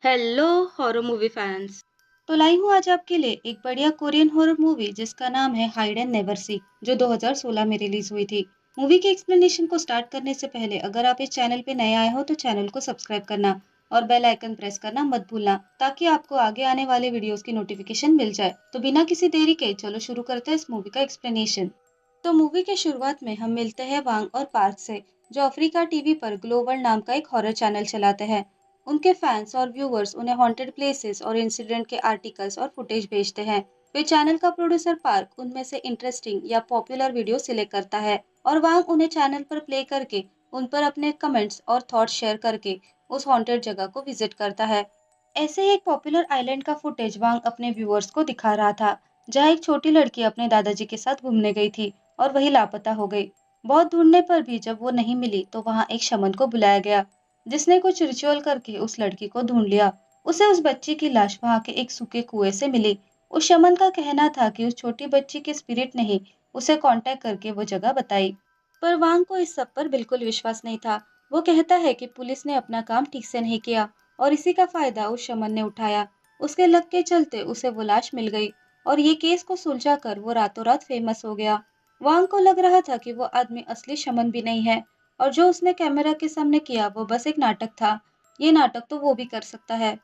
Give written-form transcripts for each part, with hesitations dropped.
Hello horror movie fans. तो लाई हूँ आज आपके लिए एक बढ़िया कोरियन हॉरर मूवी जिसका नाम है हाइड एंड नेवर सी, जो 2016 में रिलीज हुई थी। मूवी के एक्सप्लेनेशन को स्टार्ट करने से पहले अगर आप इस चैनल पे नए आए हो तो चैनल को सब्सक्राइब करना और बेल आइकन प्रेस करना मत भूलना, ताकि आपको आगे आने वाले वीडियोस की नोटिफिकेशन मिल जाए। तो बिना किसी देरी के चलो शुरू करते हैं इस मूवी का एक्सप्लेनेशन। तो मूवी के शुरुआत में हम मिलते हैं वांग और पार्क से, जो अफ्रीका टीवी पर ग्लोबल नाम का एक हॉरर चैनल चलाते हैं। उनके फैंस और व्यूअर्स उन्हें हॉन्टेड प्लेसेस और इंसिडेंट के आर्टिकल्स और फुटेज भेजते हैं। फिर चैनल का प्रोड्यूसर पार्क उनमें से इंटरेस्टिंग या पॉपुलर वीडियो सिलेक्ट करता है और वांग उन्हें चैनल पर प्ले करके उन पर अपने कमेंट्स और थॉट्स शेयर करके उस हॉन्टेड जगह को विजिट करता है। ऐसे ही एक पॉपुलर आइलैंड का फुटेज वांग अपने व्यूअर्स को दिखा रहा था, जहाँ एक छोटी लड़की अपने दादाजी के साथ घूमने गई थी और वही लापता हो गई। बहुत ढूंढने पर भी जब वो नहीं मिली तो वहां एक शमन को बुलाया गया, जिसने कुछ रिचुअल करके उस लड़की को ढूंढ लिया। उसे उस बच्ची की लाश वहां के एक सूखे कुएं से मिली। उस शमन का कहना था कि उस छोटी बच्ची के स्पिरिट ने ही उसे कांटेक्ट करके वो जगह बताई। पर वांग को इस सब पर बिल्कुल विश्वास नहीं था। वो कहता है कि पुलिस ने अपना काम ठीक से नहीं किया और इसी का फायदा उस शमन ने उठाया। उसके लक के चलते उसे वो लाश मिल गई और ये केस को सुलझा कर वो रातों रात फेमस हो गया। वांग को लग रहा था कि वो आदमी असली शमन भी नहीं है और जो उसने कैमरा के सामने किया वो बस एक नाटक था। ये नाटक तो वो भी कर सकता है।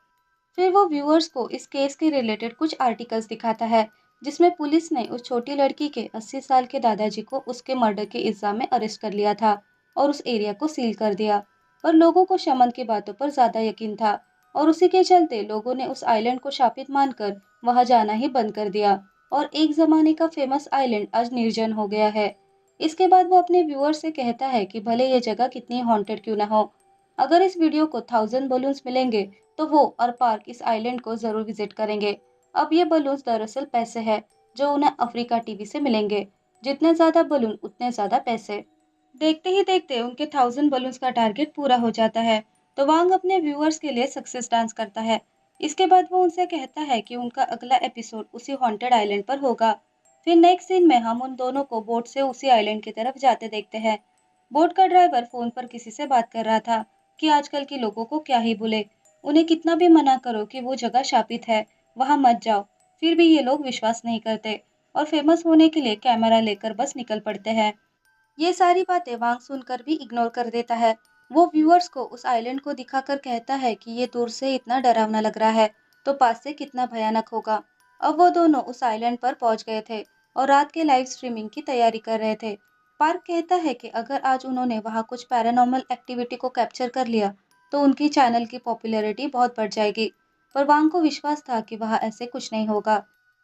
फिर वो व्यूअर्स को इस केस के रिलेटेड कुछ आर्टिकल्स दिखाता है, जिसमें पुलिस ने उस छोटी लड़की के 80 साल के दादाजी को उसके मर्डर के इल्जाम में अरेस्ट कर लिया था और उस एरिया को सील कर दिया। पर लोगों को शमन की बातों पर ज्यादा यकीन था और उसी के चलते लोगों ने उस आइलैंड को शापित मानकर वहां जाना ही बंद कर दिया और एक जमाने का फेमस आइलैंड आज निर्जन हो गया है। इसके बाद वो अपने व्यूअर से कहता है कि भले ये जगह कितनी हॉन्टेड क्यों ना हो, अगर इस वीडियो को 1000 बलून्स मिलेंगे तो वो और पार्क इस आइलैंड को जरूर विजिट करेंगे। अब ये बलून्स दरअसल पैसे हैं जो उन्हें अफ्रीका टीवी से मिलेंगे। जितने ज्यादा बलून उतने ज्यादा पैसे। देखते ही देखते उनके 1000 बलून्स का टारगेट पूरा हो जाता है। तो वांग अपने व्यूअर्स के लिए सक्सेस डांस करता है। इसके बाद वो उनसे कहता है कि उनका अगला एपिसोड उसी हॉन्टेड आइलैंड पर होगा। फिर नेक्स्ट सीन में हम उन दोनों को बोट से उसी आइलैंड की तरफ जाते देखते हैं। बोट का ड्राइवर फोन पर किसी से बात कर रहा था कि आजकल के लोगों को क्या ही बोले, उन्हें कितना भी मना करो कि वो जगह शापित है, वहां मत जाओ, फिर भी ये लोग विश्वास नहीं करते और फेमस होने के लिए कैमरा लेकर बस निकल पड़ते हैं। ये सारी बातें वांग सुनकर भी इग्नोर कर देता है। वो व्यूअर्स को उस आइलैंड को दिखाकर कहता है कि ये दूर से इतना डरावना लग रहा है तो पास से कितना भयानक होगा। अब वो दोनों उस आइलैंड पर पहुंच गए थे और रात के लाइव स्ट्रीमिंग की तैयारी कर रहे थे। पार्क कहता है कि अगर आज उन्होंने वहां कुछ पैरानॉर्मल एक्टिविटी को कैप्चर कर लिया तो उनकी चैनल की पॉपुलैरिटी बहुत बढ़ जाएगी। पर वांग को विश्वास था कि वहां ऐसे कुछ नहीं होगा।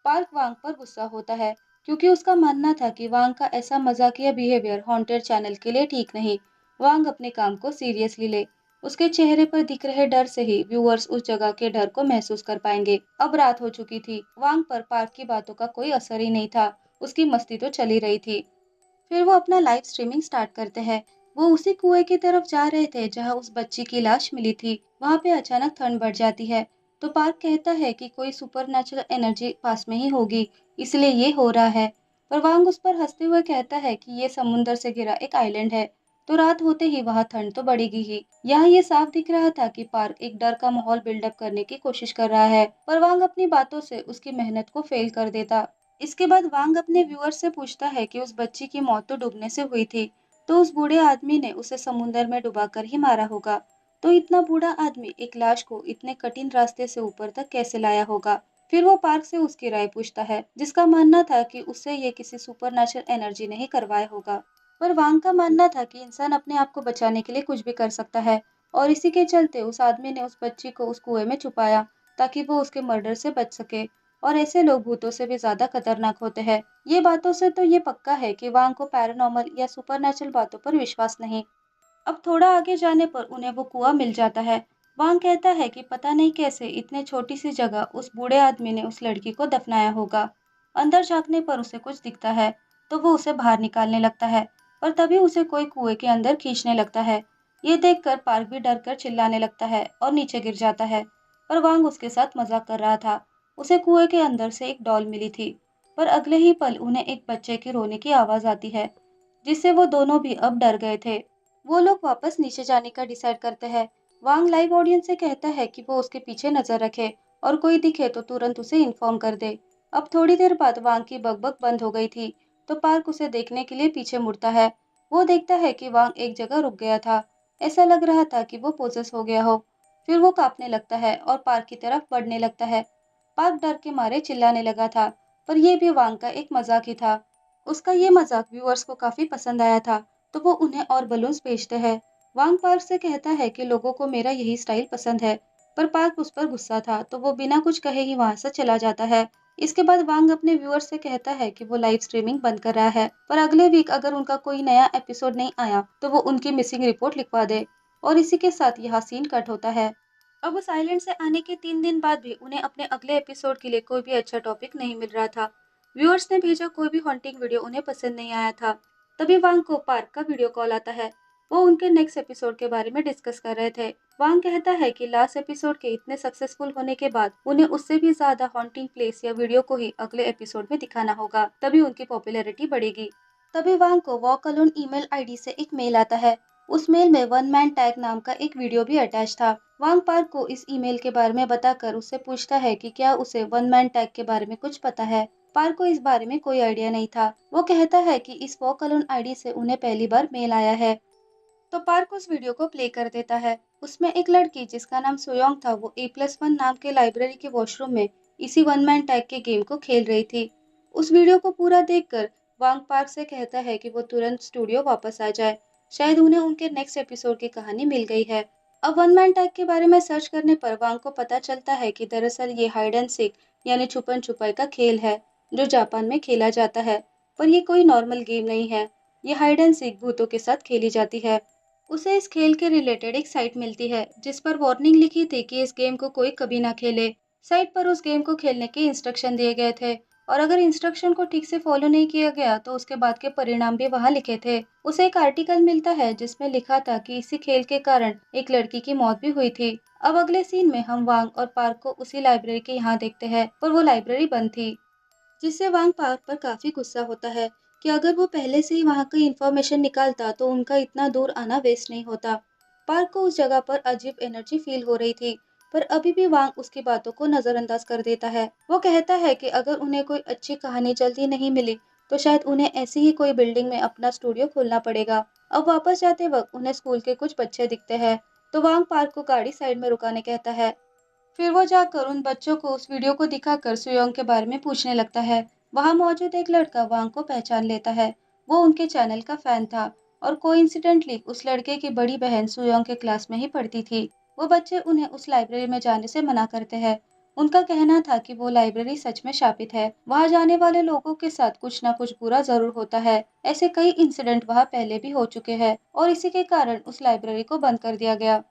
पार्क वांग पर गुस्सा होता है क्योंकि उसका मानना था कि वांग का ऐसा मजाकिया बिहेवियर हॉन्टेड चैनल के लिए ठीक नहीं। वांग अपने काम को सीरियसली ले। उसके चेहरे पर दिख रहे डर से ही व्यूअर्स उस जगह के डर को महसूस कर पाएंगे। अब रात हो चुकी थी। वांग पर पार्क की बातों का कोई असर ही नहीं था। उसकी मस्ती तो चली रही थी। फिर वो अपना लाइव स्ट्रीमिंग स्टार्ट करते हैं। वो उसी कुएं की तरफ जा रहे थे जहां उस बच्ची की लाश मिली थी। वहां पे अचानक ठंड बढ़ जाती है। तो पार्क कहता है कि कोई सुपरनेचुरल एनर्जी पास में ही होगी, इसलिए ये हो रहा है। पर वांग उस पर हंसते हुए कहता है कि ये समुंदर से घिरा एक आइलैंड है, तो रात होते ही वहां ठंड तो बढ़ेगी ही। यहाँ ये साफ दिख रहा था कि पार्क एक डर का माहौल बिल्डअप करने की कोशिश कर रहा है, पर वांग अपनी बातों से उसकी मेहनत को फेल कर देता। इसके बाद वांग अपने व्यूअर से पूछता है कि उस बच्ची की मौत तो डूबने से हुई थी, तो उस बूढ़े आदमी ने उसे समुंदर में डुबाकर ही मारा होगा। तो इतना बूढ़ा आदमी एक लाश को इतने कठिन रास्ते से ऊपर तक कैसे लाया होगा। फिर वो पार्क से उसकी राय पूछता है, जिसका मानना था कि उससे ये किसी सुपरनेचुरल एनर्जी ने ही करवाया होगा। पर वांग का मानना था कि इंसान अपने आप को बचाने के लिए कुछ भी कर सकता है और इसी के चलते उस आदमी ने उस बच्ची को उस कुएं में छुपाया ताकि वो उसके मर्डर से बच सके। और ऐसे लोग भूतों से भी ज्यादा खतरनाक होते हैं। ये बातों से तो ये पक्का है कि वांग को पैरानॉर्मल या सुपरनेचुरल बातों पर विश्वास नहीं। अब थोड़ा आगे जाने पर उन्हें वो कुआं मिल जाता है। वांग कहता है कि पता नहीं कैसे इतने छोटी सी जगह उस बूढ़े आदमी ने उस लड़की को दफनाया होगा। अंदर झांकने पर उसे कुछ दिखता है तो वो उसे बाहर निकालने लगता है, पर तभी उसे कोई कुएं के अंदर खींचने लगता है। ये देखकर पार्क भी डर कर चिल्लाने लगता है और नीचे गिर जाता है। पर वांग उसके साथ मजाक कर रहा था। उसे कुएं के अंदर से एक डॉल मिली थी। पर अगले ही पल उन्हें एक बच्चे की रोने की आवाज आती है, जिससे वो दोनों भी अब डर गए थे। वो लोग वापस नीचे जाने का डिसाइड करते हैं, वांग लाइव ऑडियंस से कहता है कि वो उसके पीछे नजर रखे और कोई दिखे तो तुरंत उसे इन्फॉर्म कर दे। अब थोड़ी देर बाद वांग की बकबक बंद हो गई थी, तो पार्क उसे देखने के लिए पीछे मुड़ता है। वो देखता है कि वांग एक जगह रुक गया था। ऐसा लग रहा था कि वो पोजेस हो गया हो। फिर वो कांपने लगता है और पार्क की तरफ बढ़ने लगता है। पार्क डर के मारे चिल्लाने लगा था, पर यह भी वांग का एक मजाक ही था। उसका ये मजाक व्यूअर्स को काफी पसंद आया था, तो वो उन्हें और बलून्स भेजते हैं। वांग पार्क से कहता है कि लोगों को मेरा यही स्टाइल पसंद है, पर पार्क उस पर गुस्सा था, तो वो बिना कुछ कहे ही वहां से चला जाता है। इसके बाद वांग अपने व्यूअर्स से कहता है कि वो लाइव स्ट्रीमिंग बंद कर रहा है, पर अगले वीक अगर उनका कोई नया एपिसोड नहीं आया तो वो उनकी मिसिंग रिपोर्ट लिखवा दे। और इसी के साथ यह सीन कट होता है। अब उस आइलैंड से आने के 3 दिन बाद भी उन्हें अपने अगले एपिसोड के लिए कोई भी अच्छा टॉपिक नहीं मिल रहा था। व्यूअर्स ने भेजा कोई भी हॉन्टिंग वीडियो उन्हें पसंद नहीं आया था। तभी वांग को पार्क का वीडियो कॉल आता है। वो उनके नेक्स्ट एपिसोड के बारे में डिस्कस कर रहे थे। वांग कहता है कि लास्ट एपिसोड के इतने सक्सेसफुल होने के बाद उन्हें उससे भी ज्यादा हॉन्टिंग प्लेस या वीडियो को ही अगले एपिसोड में दिखाना होगा, तभी उनकी पॉपुलैरिटी बढ़ेगी। तभी वांग को वॉक अलोन ईमेल आईडी से एक मेल आता है। उस मेल में वन मैन टैग नाम का एक वीडियो भी अटैच था। वांग पार्क को इस ईमेल के बारे में बताकर उससे पूछता है कि क्या उसे वन मैन टैग के बारे में कुछ पता है। पार्क को इस बारे में कोई आइडिया नहीं था। वो कहता है कि इस वॉक अलोन आईडी से उन्हें पहली बार मेल आया है। तो पार्क उस वीडियो को प्ले कर देता है। उसमें एक लड़की जिसका नाम सोयोंग था, वो A+1 नाम के लाइब्रेरी के वॉशरूम में इसी वन मैन टैग के गेम को खेल रही थी। उस वीडियो को पूरा देखकर वांग पार्क से कहता है कि वो तुरंत स्टूडियो वापस आ जाए। शायद उन्हें उनके नेक्स्ट एपिसोड की कहानी मिल गई है। अब वन मैन टैग के बारे में सर्च करने पर वांग को पता चलता है कि दरअसल ये हाइड एंड सीक यानी छुपन छुपाई का खेल है, जो जापान में खेला जाता है। पर ये कोई नॉर्मल गेम नहीं है। ये हाइड एंड सीक भूतों के साथ खेली जाती है। उसे इस खेल के रिलेटेड एक साइट मिलती है, जिस पर वार्निंग लिखी थी कि इस गेम को कोई कभी ना खेले। साइट पर उस गेम को खेलने के इंस्ट्रक्शन दिए गए थे, और अगर इंस्ट्रक्शन को ठीक से फॉलो नहीं किया गया तो उसके बाद के परिणाम भी वहां लिखे थे। उसे एक आर्टिकल मिलता है जिसमें लिखा था कि इसी खेल के कारण एक लड़की की मौत भी हुई थी। अब अगले सीन में हम वांग और पार्क को उसी लाइब्रेरी के यहाँ देखते हैं, पर वो लाइब्रेरी बंद थी, जिससे वांग पार्क पर काफी गुस्सा होता है कि अगर वो पहले से ही वहां की इंफॉर्मेशन निकालता तो उनका इतना दूर आना वेस्ट नहीं होता। पार्क को उस जगह पर अजीब एनर्जी फील हो रही थी, पर अभी भी वांग उसकी बातों को नजरअंदाज कर देता है। वो कहता है कि अगर उन्हें कोई अच्छी कहानी जल्दी नहीं मिली तो शायद उन्हें ऐसी ही कोई बिल्डिंग में अपना स्टूडियो खोलना पड़ेगा। अब वापस जाते वक्त उन्हें स्कूल के कुछ बच्चे दिखते हैं, तो वांग पार्क को गाड़ी साइड में रुकाने कहता है। फिर वो जाकर उन बच्चों को उस वीडियो को दिखाकर सुयोंग के बारे में पूछने लगता है। वहां मौजूद एक लड़का वांग को पहचान लेता है। वो उनके चैनल का फैन था, और कोइंसिडेंटली उस लड़के की बड़ी बहन सुयोंग के क्लास में ही पढ़ती थी। वो बच्चे उन्हें उस लाइब्रेरी में जाने से मना करते हैं। उनका कहना था कि वो लाइब्रेरी सच में शापित है, वहां जाने वाले लोगों के साथ कुछ ना कुछ बुरा जरूर होता है। ऐसे कई इंसिडेंट वहां पहले भी हो चुके हैं, और इसी के कारण उस लाइब्रेरी को बंद कर दिया गया।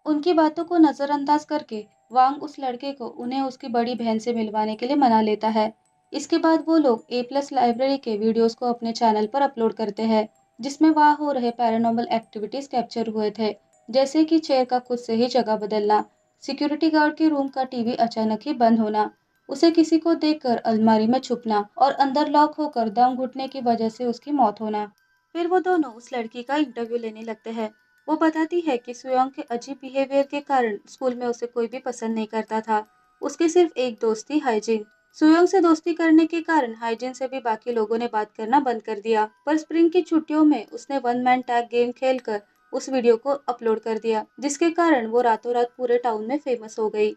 उनकी बातों को नजरअंदाज करके वांग उस लड़के को उन्हें उसकी बड़ी बहन से मिलवाने के लिए मना लेता है। इसके बाद वो लोग A+ लाइब्रेरी के वीडियोस को अपने चैनल पर अपलोड करते हैं, जिसमें वहां हो रहे पैरानॉर्मल एक्टिविटीज कैप्चर हुए थे, जैसे कि चेयर का खुद से ही जगह बदलना, सिक्योरिटी गार्ड के रूम का टीवी अचानक ही बंद होना, उसे किसी को देखकर अलमारी में छुपना और अंदर लॉक होकर दम घुटने की वजह से उसकी मौत होना। फिर वो दोनों उस लड़की का इंटरव्यू लेने लगते हैं। वो बताती है कि सुयोंग के अजीब बिहेवियर के कारण स्कूल में उसे कोई भी पसंद नहीं करता था। उसकी सिर्फ एक दोस्त थी, हाइजिन। सुयोंग से दोस्ती करने के कारण हाइजिन से भी बाकी लोगों ने बात करना बंद कर दिया। पर स्प्रिंग की छुट्टियों में उसने वन मैन टैग गेम खेलकर उस वीडियो को अपलोड कर दिया, जिसके कारण वो रातों रात पूरे टाउन में फेमस हो गई।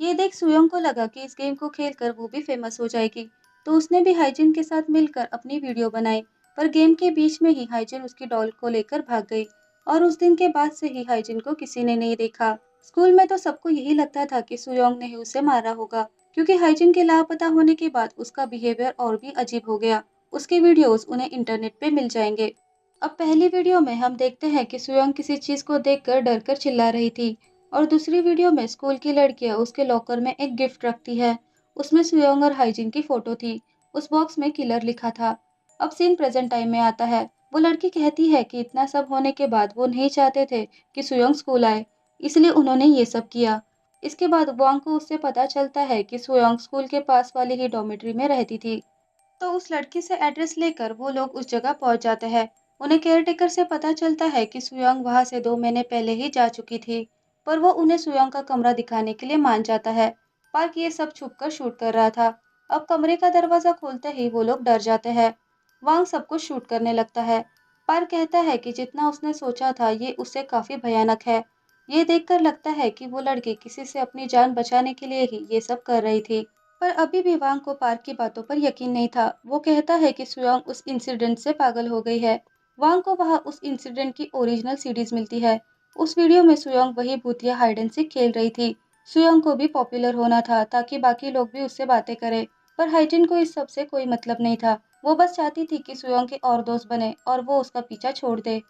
ये देख सुयोंग को लगा कि इस गेम को खेलकर वो भी फेमस हो जाएगी, तो उसने भी हाइजिन के साथ मिलकर अपनी वीडियो बनाई। पर गेम के बीच में ही हाइजिन उसकी डॉल को लेकर भाग गई, और उस दिन के बाद से ही हाइजिन को किसी ने नहीं देखा। स्कूल में तो सबको यही लगता था कि सुयोंग ने ही उसे मारा होगा, क्योंकि हाइजिन के लापता होने के बाद उसका बिहेवियर और भी अजीब हो गया। उसके वीडियोस उन्हें इंटरनेट पे मिल जाएंगे। अब पहली वीडियो में हम देखते हैं कि सुयोंग किसी चीज को देखकर डरकर चिल्ला रही थी, और दूसरी वीडियो में स्कूल की लड़कियां उसके लॉकर में एक गिफ्ट रखती है। उसमें सुयोंग और हाइजिन की फोटो थी। उस बॉक्स में किलर लिखा था। अब सीन प्रेजेंट टाइम में आता है। वो लड़की कहती है कि इतना सब होने के बाद वो नहीं चाहते थे कि सुयोंग स्कूल आए, इसलिए उन्होंने ये सब किया। इसके बाद वांग को उससे पता चलता है कि सुयोंग स्कूल के पास वाली ही डॉर्मेट्री में रहती थी। तो उस लड़की से एड्रेस लेकर वो लोग उस जगह पहुंच जाते हैं। उन्हें केयरटेकर से पता चलता है कि सुयोंग वहां से 2 महीने पहले ही जा चुकी थी, पर वो उन्हें सुयोंग का कमरा दिखाने के लिए मान जाता है। पार्क ये सब छुपकर शूट कर रहा था। अब कमरे का दरवाजा खोलते ही वो लोग डर जाते हैं। वांग सब कुछ शूट करने लगता है। पार्क कहता है कि जितना उसने सोचा था ये उससे काफी भयानक है। ये देखकर लगता है कि वो लड़की किसी से अपनी जान बचाने के लिए ही ये सब कर रही थी। पर अभी भी वांग को पार्क की बातों पर यकीन नहीं था। वो कहता है कि सुयोंग उस इंसिडेंट से पागल हो गई है। वांग को वहां उस इंसिडेंट की ओरिजिनल सीडीज मिलती है। उस वीडियो में सुयोंग वही भूतिया हाइड एंड सीक खेल रही थी। सुयोंग को भी पॉपुलर होना था ताकि बाकी लोग भी उससे बातें करें। पर हाइजिन को इस सब से कोई मतलब नहीं था। वो बस चाहती थी कि सुयोंग के और दोस्त बने और वो उसका पीछा छोड़ दे।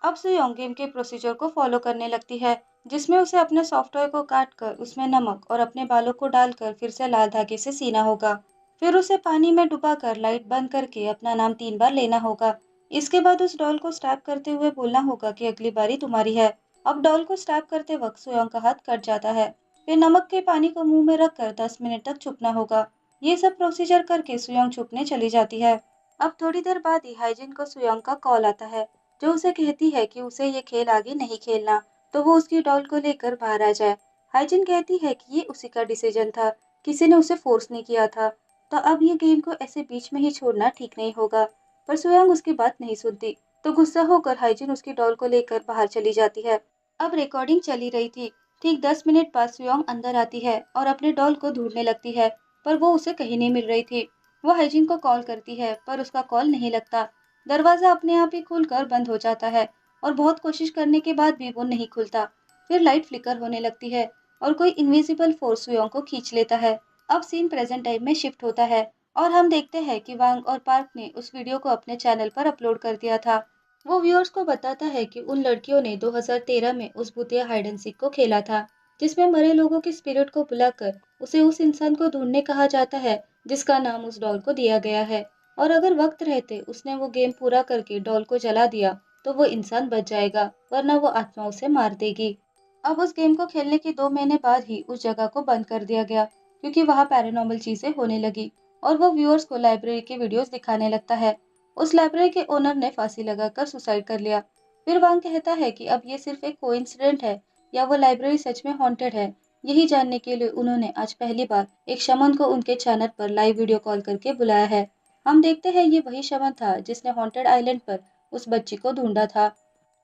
अब सुयोंग गेम के प्रोसीजर को फॉलो करने लगती है, जिसमें उसे अपने सॉफ्टवेयर को काट कर उसमें नमक और अपने बालों को डालकर फिर से लाल धागे से सीना होगा। फिर उसे पानी में डुबाकर लाइट बंद करके अपना नाम 3 बार लेना होगा। इसके बाद उस डॉल को स्टैप करते हुए बोलना होगा कि अगली बारी तुम्हारी है। अब डॉल को स्टैप करते वक्त सुयोंग का हाथ कट जाता है। फिर नमक के पानी को मुंह में रखकर 10 मिनट तक छुपना होगा। ये सब प्रोसीजर करके सुयोंग छुपने चली जाती है। अब थोड़ी देर बाद ही हाइजिन को सुयोंग का कॉल आता है, जो उसे कहती है कि उसे ये खेल आगे नहीं खेलना, तो वो उसकी डॉल को लेकर बाहर आ जाए। हाइजिन कहती है कि ये उसी का डिसीजन था, किसी ने उसे फोर्स नहीं किया था, तो अब ये गेम को ऐसे बीच में ही छोड़ना ठीक नहीं होगा। पर सुयांग उसकी बात नहीं सुनती, तो गुस्सा होकर हाइजिन उसकी डॉल को लेकर बाहर चली जाती है। अब रिकॉर्डिंग चली रही थी। ठीक 10 मिनट बाद सुयांग अंदर आती है और अपने डॉल को ढूंढने लगती है, पर वो उसे कहीं नहीं मिल रही थी। वो हाइजिन को कॉल करती है, पर उसका कॉल नहीं लगता। दरवाजा अपने आप ही खुलकर बंद हो जाता है और बहुत कोशिश करने के बाद भी वो नहीं खुलता। फिर लाइट फ्लिकर होने लगती है और कोई इनविजिबल फोर्स सुयोंग को खींच लेता है। अब सीन प्रेजेंट टाइम में शिफ्ट होता है और हम देखते हैं कि वांग और पार्क ने उस वीडियो को अपने चैनल पर अपलोड कर दिया था। वो व्यूअर्स को बताता है कि उन लड़कियों ने 2013 में उस भूतिया हाइड एंड सीक को खेला था, जिसमें मरे लोगों की स्पिरिट को बुलाकर उसे उस इंसान को ढूंढने कहा जाता है जिसका नाम उस डॉल को दिया गया है। और अगर वक्त रहते उसने वो गेम पूरा करके डॉल को जला दिया तो वो इंसान बच जाएगा, वरना वो आत्मा उसे मार देगी। अब उस गेम को खेलने के 2 महीने बाद ही उस जगह को बंद कर दिया गया, क्योंकि वहाँ पैरानॉर्मल चीजें होने लगी और वो व्यूअर्स को लाइब्रेरी के वीडियोस दिखाने लगता है। उस लाइब्रेरी के ओनर ने फांसी लगाकर सुसाइड कर लिया। फिर वांग कहता है कि अब ये सिर्फ एक कोइंसिडेंट है या वो लाइब्रेरी सच में हॉन्टेड है। यही जानने के लिए उन्होंने आज पहली बार एक शमन को उनके चैनल पर लाइव वीडियो कॉल करके बुलाया है। हम देखते हैं ये वही शमन था जिसने हॉन्टेड आइलैंड पर उस बच्ची को ढूंढा था।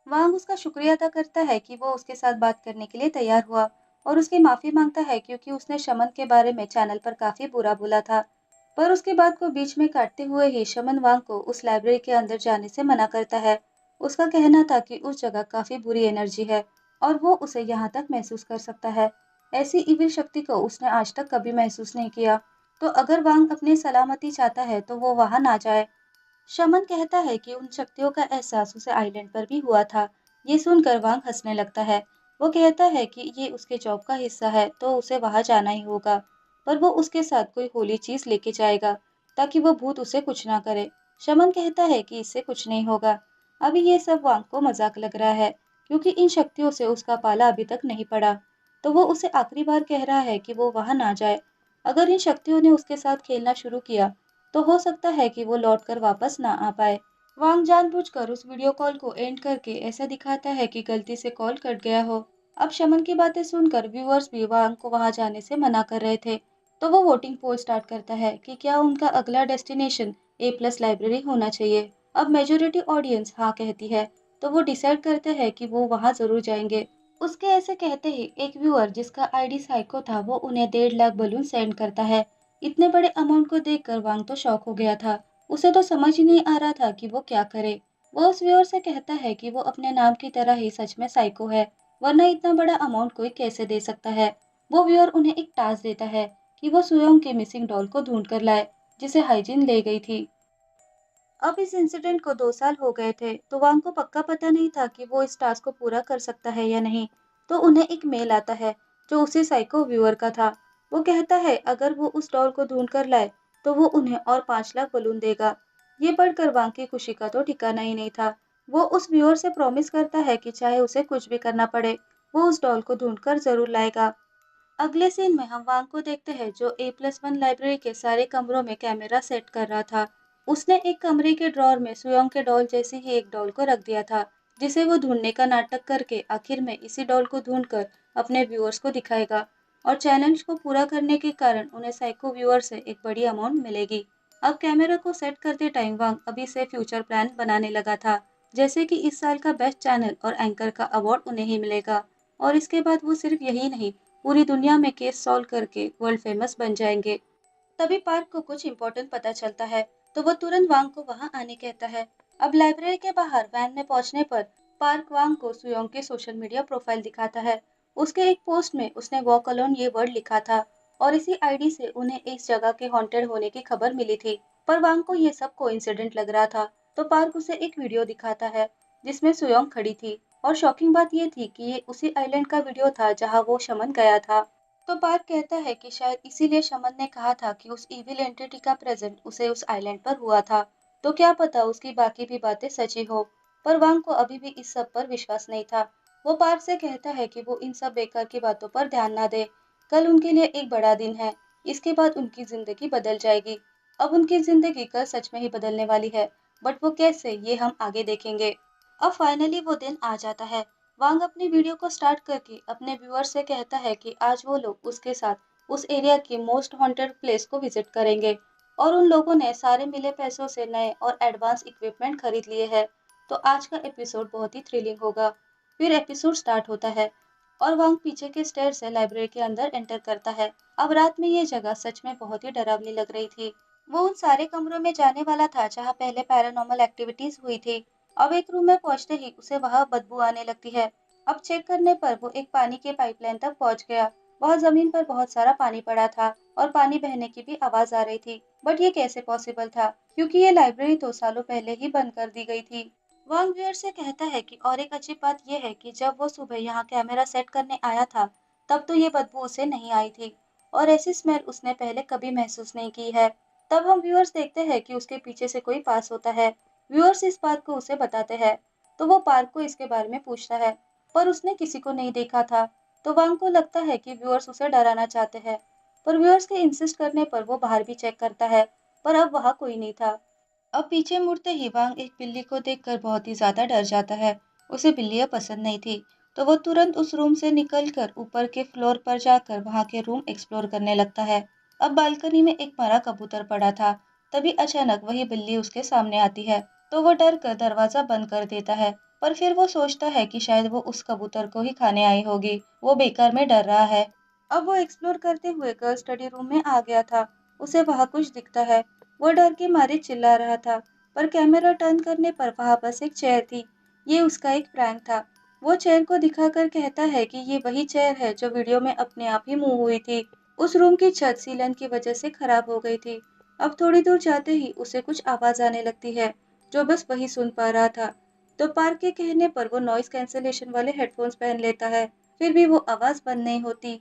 वांग उसका शुक्रिया अदा करता है कि वो उसके साथ बात करने के लिए तैयार हुआ और उसकी माफी मांगता है, क्योंकि उसने शमन के बारे में चैनल पर काफी बुरा बोला था। पर उसकी बात को बीच में काटते हुए ही शमन वांग को उस लाइब्रेरी के अंदर जाने से मना करता है। उसका कहना था कि उस जगह काफी बुरी एनर्जी है और वो उसे यहाँ तक महसूस कर सकता है। ऐसी इविल शक्ति को उसने आज तक कभी महसूस नहीं किया। तो अगर वांग अपनी सलामती चाहता है तो वो वहां ना जाए। शमन कहता है कि उन शक्तियों का एहसास उसे आइलैंड पर भी हुआ था। ये सुनकर वांग हंसने लगता है। वो कहता है कि ये उसके जॉब का हिस्सा है तो उसे वहां जाना ही होगा, पर वो उसके साथ कोई होली चीज लेके जाएगा ताकि वो भूत उसे कुछ ना करे। शमन कहता है कि इससे कुछ नहीं होगा। अभी ये सब वांग को मजाक लग रहा है, क्योंकि इन शक्तियों से उसका पाला अभी तक नहीं पड़ा। तो वो उसे आखिरी बार कह रहा है कि वो वहां ना जाए। अगर इन शक्तियों ने उसके साथ खेलना शुरू किया तो हो सकता है कि वो लौटकर वापस ना आ पाए। वांग जानबूझकर उस वीडियो कॉल को एंड करके ऐसा दिखाता है कि गलती से कॉल कट गया हो। अब शमन की बातें सुनकर व्यूअर्स भी वांग को वहां जाने से मना कर रहे थे, तो वो वोटिंग पोल स्टार्ट करता है कि क्या उनका अगला डेस्टिनेशन A+ लाइब्रेरी होना चाहिए। अब मेजोरिटी ऑडियंस हाँ कहती है, तो वो डिसाइड करते हैं कि वो वहां जरूर जाएंगे। उसके ऐसे कहते ही एक व्यूअर जिसका आईडी साइको था वो उन्हें 1.5 लाख बलून सेंड करता है। इतने बड़े अमाउंट को देखकर वांग तो शॉक हो गया था। उसे तो समझ ही नहीं आ रहा था कि वो क्या करे। वो उस व्यूअर से कहता है कि वो अपने नाम की तरह ही सच में साइको है, वरना इतना बड़ा अमाउंट कोई कैसे दे सकता है। वो व्यूअर उन्हें एक टास्क देता है कि वो सुयोंग के मिसिंग डॉल को ढूंढ कर लाए, जिसे हाइजिन ले गई थी। अब इस इंसिडेंट को 2 साल हो गए थे, तो वांग को पक्का पता नहीं था कि वो इस टास्क को पूरा कर सकता है या नहीं। तो उन्हें एक मेल आता है जो उसी साइको व्यूअर का था। वो कहता है अगर वो उस डॉल को ढूंढ कर लाए तो वो उन्हें और 5 लाख बलून देगा। ये पढ़कर वांग की खुशी का तो ठिकाना ही नहीं था। वो उस व्यूअर से प्रॉमिस करता है कि चाहे उसे कुछ भी करना पड़े, वो उस डॉल को ढूंढ कर जरूर लाएगा। अगले सीन में हम वांग को देखते हैं जो A+1 लाइब्रेरी के सारे कमरों में कैमरा सेट कर रहा था। उसने एक कमरे के ड्रॉर में सुयोंग के डॉल जैसी ही एक डॉल को रख दिया था, जिसे वो ढूंढने का नाटक करके आखिर में इसी डॉल को ढूंढकर अपने व्यूअर्स को दिखाएगा और चैलेंज को पूरा करने के कारण उन्हें साइको व्यूअर से एक बड़ी अमाउंट मिलेगी। अब कैमरा को सेट करते टाइम वांग अभी से फ्यूचर प्लान बनाने लगा था, जैसे कि इस साल का बेस्ट चैनल और एंकर का अवार्ड उन्हें ही मिलेगा और इसके बाद वो सिर्फ यही नहीं, पूरी दुनिया में केस सॉल्व करके वर्ल्ड फेमस बन जाएंगे। तभी पार्क को कुछ इम्पोर्टेंट पता चलता है, तो वो तुरंत वांग को वहां आने कहता है। अब लाइब्रेरी के बाहर वैन में पहुंचने पर पार्क वांग को सुयोंग के सोशल मीडिया प्रोफाइल दिखाता है। उसके एक पोस्ट में उसने वॉक अलोन ये वर्ड लिखा था और इसी आईडी से उन्हें इस जगह के हॉन्टेड होने की खबर मिली थी। पर वांग को ये सब कोइंसिडेंट लग रहा था, तो पार्क उसे एक वीडियो दिखाता है जिसमें सुयोंग खड़ी थी और शॉकिंग बात ये थी कि ये उसी आइलैंड का वीडियो था जहां वो शमन गया था। तो पार्क कहता है कि शायद इसीलिए शमन ने कहा था कि उस इविल एंटिटी का प्रेजेंट उसे उस आइलैंड पर हुआ था। तो क्या पता उसकी बाकी भी बातें सची हो। पर वांग को अभी भी इस सब पर विश्वास नहीं था। वो पार्क से कहता है कि वो इन सब बेकार की बातों पर ध्यान ना दे। कल उनके लिए एक बड़ा दिन है। इसके बाद उनकी जिंदगी बदल जाएगी। अब उनकी जिंदगी कल सच में ही बदलने वाली है, बट वो कैसे, ये हम आगे देखेंगे। अब फाइनली वो दिन आ जाता है। वांग अपनी वीडियो को स्टार्ट करके अपने व्यूअर से कहता है कि आज वो लोग उसके साथ उस एरिया की मोस्ट हॉन्टेड प्लेस को विजिट करेंगे और उन लोगों ने सारे मिले पैसों से नए और एडवांस इक्विपमेंट खरीद लिए हैं। तो आज का एपिसोड बहुत ही थ्रिलिंग होगा। फिर एपिसोड स्टार्ट होता है और वांग पीछे के स्टेयर से लाइब्रेरी के अंदर एंटर करता है। अब रात में ये जगह सच में बहुत ही डरावनी लग रही थी। वो उन सारे कमरों में जाने वाला था जहाँ पहले पैरानॉर्मल एक्टिविटीज हुई थी। अब एक रूम में पहुंचते ही उसे वहां बदबू आने लगती है। अब चेक करने पर वो एक पानी के पाइपलाइन तक पहुंच गया। वहां जमीन पर बहुत सारा पानी पड़ा था और पानी बहने की भी आवाज आ रही थी। बट ये कैसे पॉसिबल था, क्योंकि ये लाइब्रेरी तो सालों पहले ही बंद कर दी गई थी। वांग व्यूअर से कहता है कि और एक अजीब बात यह है कि जब वो सुबह यहाँ कैमरा सेट करने आया था, तब तो ये बदबू उसे नहीं आई थी और ऐसी स्मेल उसने पहले कभी महसूस नहीं की है। तब हम व्यूअर्स देखते हैं कि उसके पीछे से कोई पास होता है। व्यूअर्स इस बात को उसे बताते हैं, तो वो पार्क को इसके बारे में पूछता है, पर उसने किसी को नहीं देखा था। तो वांग को लगता है कि व्यूअर्स उसे डराना चाहते हैं, पर व्यूअर्स के इंसिस्ट करने पर वो बाहर भी चेक करता है, पर अब वहां कोई नहीं था। अब पीछे मुड़ते ही वांग एक बिल्ली को देखकर बहुत ही ज्यादा डर जाता है। उसे बिल्लियां पसंद नहीं थी, तो वो तुरंत उस रूम से निकलकर ऊपर के फ्लोर पर जाकर वहां के रूम एक्सप्लोर करने लगता है। अब बालकनी में एक मरा कबूतर पड़ा था। तभी अचानक वही बिल्ली उसके सामने आती है, तो वो डर कर दरवाजा बंद कर देता है। पर फिर वो सोचता है कि शायद वो उस कबूतर को ही खाने आई होगी, वो बेकार में डर रहा है। अब वो एक्सप्लोर करते हुए गर्ल स्टडी रूम में आ गया था। उसे वहां कुछ दिखता है। वो डर के मारे चिल्ला रहा था, पर कैमरा टर्न करने पर वहां बस एक चेयर थी। ये उसका एक प्रैंक था। वो चेयर को दिखाकर कहता है कि ये वही चेयर है जो वीडियो में अपने आप ही मूव हुई थी। उस रूम की छत सीलन की वजह से खराब हो गई थी। अब थोड़ी दूर जाते ही उसे कुछ आवाज आने लगती है, जो बस वही सुन पा रहा था। तो पार्क के कहने पर वो नॉइस कैंसलेशन वाले हेडफोन्स पहन लेता है, फिर भी वो आवाज बंद नहीं होती।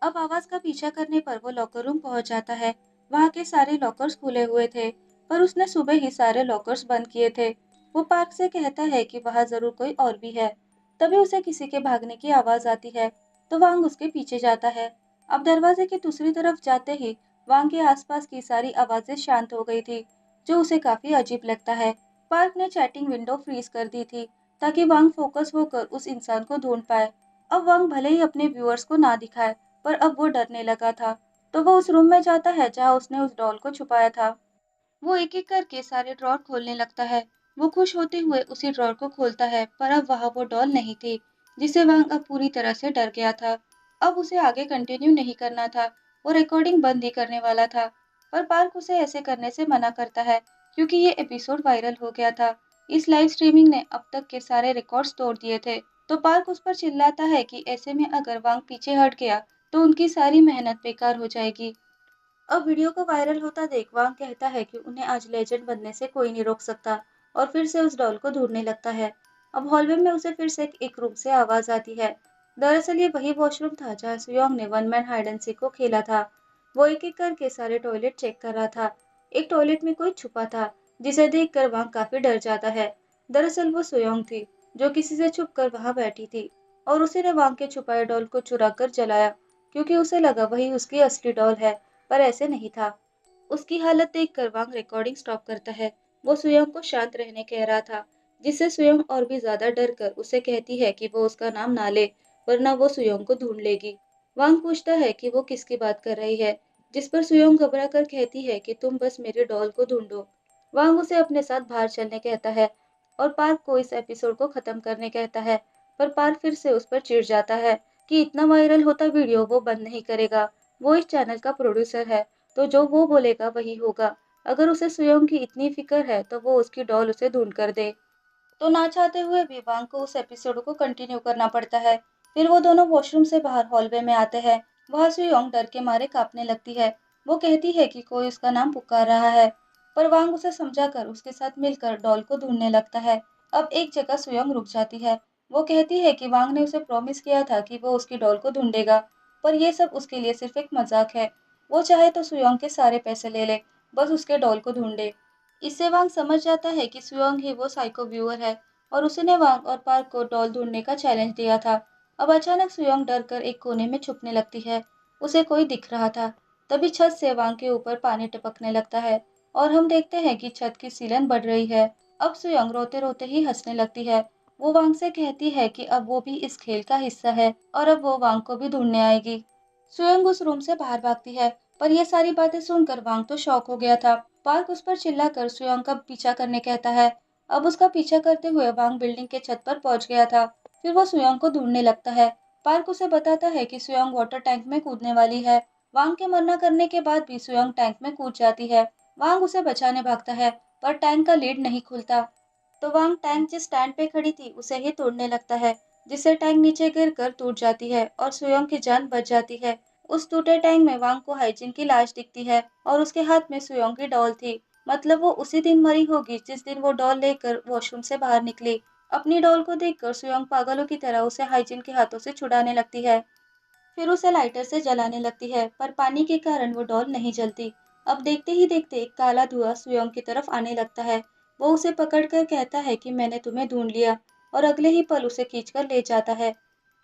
अब आवाज का पीछा करने पर वो लॉकर रूम पहुंच जाता है। वहां के सारे लॉकर्स खुले हुए थे, पर उसने सुबह ही सारे लॉकर्स बंद किए थे। वो पार्क से कहता है कि वहां जरूर कोई और भी है। तभी उसे किसी के भागने की आवाज आती है, तो वांग उसके पीछे जाता है। अब दरवाजे की दूसरी तरफ जाते ही वांग के आसपास की सारी आवाजें शांत हो गई थी, जो उसे काफी अजीब लगता है। पार्क ने चैटिंग विंडो फ्रीज कर दी थी, ताकि वांग फोकस होकर उस इंसान को ढूंढ पाए। अब वांग भले ही अपने व्यूअर्स को ना दिखाए, पर अब वो डरने लगा था। तो वो उस रूम में जाता है जहाँ उसने उस डॉल को छुपाया था। वो एक एक करके सारे ड्रॉर खोलने लगता है। वो खुश होते हुए उसी ड्रॉर को खोलता है, पर अब वहाँ वो डॉल नहीं थी, जिसे वह अब पूरी तरह से डर गया था। अब उसे आगे कंटिन्यू नहीं करना था। वो रिकॉर्डिंग बंद ही करने वाला था, पर पार्क उसे ऐसे करने से मना करता है, क्योंकि ये एपिसोड वायरल हो गया था। इस लाइव स्ट्रीमिंग ने अब तक के सारे रिकॉर्ड्स तोड़ दिए थे। तो पार्क उस पर चिल्लाता है कि ऐसे में अगर वांग पीछे हट गया तो उनकी सारी मेहनत बेकार हो जाएगी। अब वीडियो को वायरल होता देख वांग कहता है कि उन्हें आज लेजेंड बनने से कोई नहीं रोक सकता और फिर से उस डॉल को ढूंढने लगता है। अब हॉलवे में उसे फिर से एक रूम से आवाज आती है। दरअसल ये वही वॉशरूम था जहाँ सुयोंग ने one man hide and seek को खेला था। वो एक एक करके सारे टॉयलेट चेक कर रहा था। एक टॉयलेट में कोई छुपा था, जिसे देखकर वांग काफी डर जाता है। दरअसल वो सुयोंग थी, जो किसी से छुप कर वहां बैठी थी और उसी ने वांग के छुपाए डॉल को चुरा कर जलाया, क्योंकि उसे लगा वही उसकी असली डॉल है, पर ऐसे नहीं था। उसकी हालत देखकर वांग रिकॉर्डिंग स्टॉप करता है। वो सुयोंग को शांत रहने कह रहा था, जिससे सुयोंग और भी ज्यादा डर कर उसे कहती है कि वो उसका नाम ना ले, वरना वो सुयोंग को ढूंढ लेगी। वांग पूछता है कि वो किसकी बात कर रही है, जिस पर सुयोंग घबरा कर कहती है कि तुम बस मेरे डॉल को ढूंढो। वांग उसे अपने साथ बाहर चलने कहता है और पार्क को इस एपिसोड को खत्म करने कहता है, पर पार्क फिर से उस पर चिढ़ जाता है कि इतना वायरल होता वीडियो वो बंद नहीं करेगा। वो इस चैनल का प्रोड्यूसर है, तो जो वो बोलेगा वही होगा। अगर उसे सुयोंग की इतनी फिक्र है तो वो उसकी डॉल उसे ढूंढ कर दे। तो ना चाहते हुए भी वांग को उस एपिसोड को कंटिन्यू करना पड़ता है। फिर वो दोनों वॉशरूम से बाहर हॉलवे में आते हैं। वहां सुयोंग डर के मारे कांपने लगती है। वो कहती है कि कोई उसका नाम पुकार रहा है, पर वांग उसे समझाकर उसके साथ मिलकर डॉल को ढूंढने लगता है। अब एक जगह सुयोंग रुक जाती है। वो कहती है कि वांग ने उसे प्रॉमिस किया था कि वो उसकी डॉल को ढूंढेगा, पर ये सब उसके लिए सिर्फ एक मजाक है। वो चाहे तो सुयोंग के सारे पैसे ले ले, बस उसके डॉल को ढूंढे। इससे वांग समझ जाता है कि सुयोंग ही वो साइको व्यूअर है और उसने वांग और पार्क को डॉल ढूंढने का चैलेंज दिया था। अब अचानक सुयोंग डर कर एक कोने में छुपने लगती है। उसे कोई दिख रहा था। तभी छत से वांग के ऊपर पानी टपकने लगता है और हम देखते हैं कि छत की सीलन बढ़ रही है। अब सुयोंग रोते रोते ही हंसने लगती है। वो वांग से कहती है कि अब वो भी इस खेल का हिस्सा है और अब वो वांग को भी ढूंढने आएगी। सुयोंग उस रूम से बाहर भागती है, पर ये सारी बातें सुनकर वांग तो शॉक हो गया था। पार्क उस पर चिल्लाकर सुयोंग का पीछा करने कहता है। अब उसका पीछा करते हुए वांग बिल्डिंग के छत पर पहुंच गया था। फिर वो सुयोंग को ढूंढने लगता है। पार्क उसे बताता है कि सुयोंग वाटर टैंक में कूदने वाली है। वांग के मना करने के बाद भी सुयोंग टैंक में कूद जाती है। वांग उसे बचाने भागता है, पर टैंक का लीड नहीं खुलता। तो वांग टैंक जिस स्टैंड पे खड़ी थी उसे ही तोड़ने लगता है, जिससे टैंक नीचे गिरकर टूट जाती है और सुयोंग की जान बच जाती है। उस टूटे टैंक में वांग को हाइजिन की लाश दिखती है और उसके हाथ में सुयोंग की डॉल थी। मतलब वो उसी दिन मरी होगी जिस दिन वो डॉल लेकर वॉशरूम से बाहर निकली। अपनी डॉल को देखकर सुयोंग पागलों की तरह उसे हाइजिन के हाथों से छुड़ाने लगती है। फिर उसे लाइटर से जलाने लगती है, पर पानी के कारण वो डॉल नहीं जलती। अब देखते ही देखते एक काला धुआं सुयोंग की तरफ आने लगता है। वो उसे पकड़कर कहता है कि मैंने तुम्हें ढूंढ लिया, और अगले ही पल उसे खींचकर ले जाता है।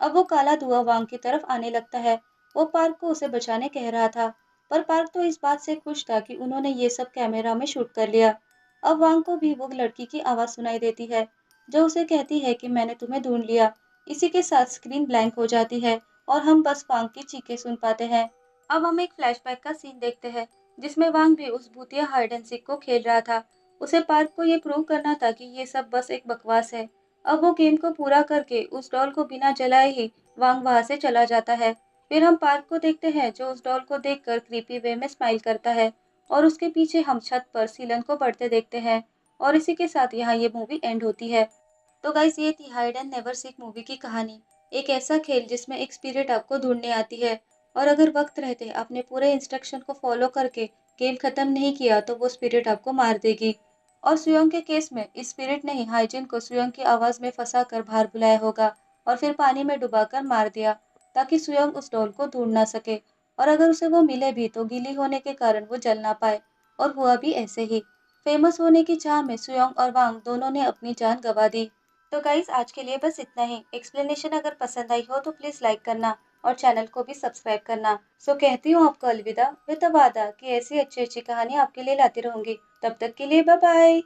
अब वो काला धुआं वांग की तरफ आने लगता है। वो पार्क को उसे बचाने कह रहा था, पर पार्क तो इस बात से खुश था कि उन्होंने ये सब कैमरा में शूट कर लिया। अब वांग को भी वो लड़की की आवाज सुनाई देती है, जो उसे कहती है कि मैंने तुम्हें ढूंढ लिया। इसी के साथ स्क्रीन ब्लैंक हो जाती है और हम बस वांग की चीखें सुन पाते हैं। अब हम एक फ्लैशबैक का सीन देखते हैं, जिसमें वांग भी उस भूतिया हाइड एंड सीक को खेल रहा था। उसे पार्क को ये प्रूव करना था कि ये सब बस एक बकवास है। अब वो गेम को पूरा करके उस डॉल को बिना जलाए ही वांग वहां से चला जाता है। फिर हम पार्क को देखते हैं, जो उस डॉल को देखकर क्रीपी वे में स्माइल करता है, और उसके पीछे हम छत पर सीलन को बढ़ते देखते हैं। और इसी के साथ यहाँ ये मूवी एंड होती है। तो गाइस, ये थी hide and never seek movie की कहानी। एक ऐसा खेल जिसमें एक स्पिरिट आपको ढूंढने आती है, और अगर वक्त रहते आपने पूरे इंस्ट्रक्शन को फॉलो करके गेम खत्म नहीं किया तो वो स्पिरिट आपको मार देगी। और सुयोंग के केस में इस स्पिरिट ने ही हाइजिन को सुयोंग की आवाज में फंसा कर बाहर बुलाया होगा और फिर पानी में डुबाकर मार दिया, ताकि सुयोंग उस डॉल को ढूंढ ना सके। और अगर उसे वो मिले भी तो गीली होने के कारण वो जल ना पाए। और हुआ भी ऐसे ही। फेमस होने की चाह में सुयोंग और वांग दोनों ने अपनी जान गंवा दी। तो गाइस, आज के लिए बस इतना ही। एक्सप्लेनेशन अगर पसंद आई हो तो प्लीज लाइक करना और चैनल को भी सब्सक्राइब करना। सो कहती हूँ आपको अलविदा, विद वादा कि ऐसी अच्छी अच्छी कहानी आपके लिए लाती रहूंगी। तब तक के लिए बाय बाय।